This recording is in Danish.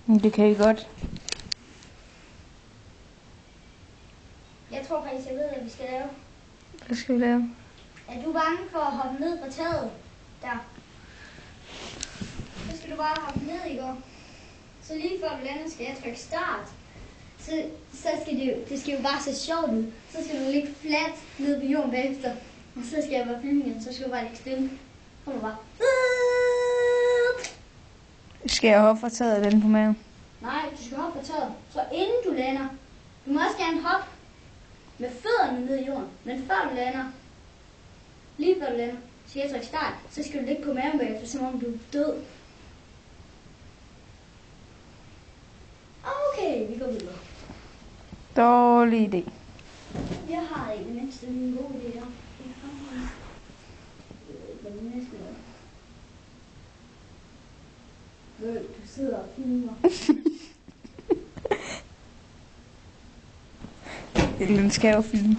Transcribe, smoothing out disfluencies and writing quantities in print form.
Det kan I godt. Jeg tror faktisk, jeg ved, hvad vi skal lave. Hvad skal vi lave? Er du bange for at hoppe ned fra taget? Der. Så skal du bare hoppe ned, ikke? Så lige før du lander, skal jeg trykke start. Så skal det skal jo bare se sjovt ud. Så skal du ligge fladt ned på jorden bagefter. Og så skal jeg bare filme igen, så skal du bare ligge stille. Så du bare... Skal jeg hoppe fra taget og lande på maven? Nej, du skal hoppe fra taget. Så inden du lander, du må også gerne hoppe med fødderne ned i jorden. Men før du lander, lige før du lander, skal jeg trykke start. Så skal du ligge på maven bagefter, som om du er død. Okay, vi går videre. Dårlig idé. Jeg har ikke det mindste en god idé der. Hvad er det næste år? Du sidder og filmer. Den skal jo filme.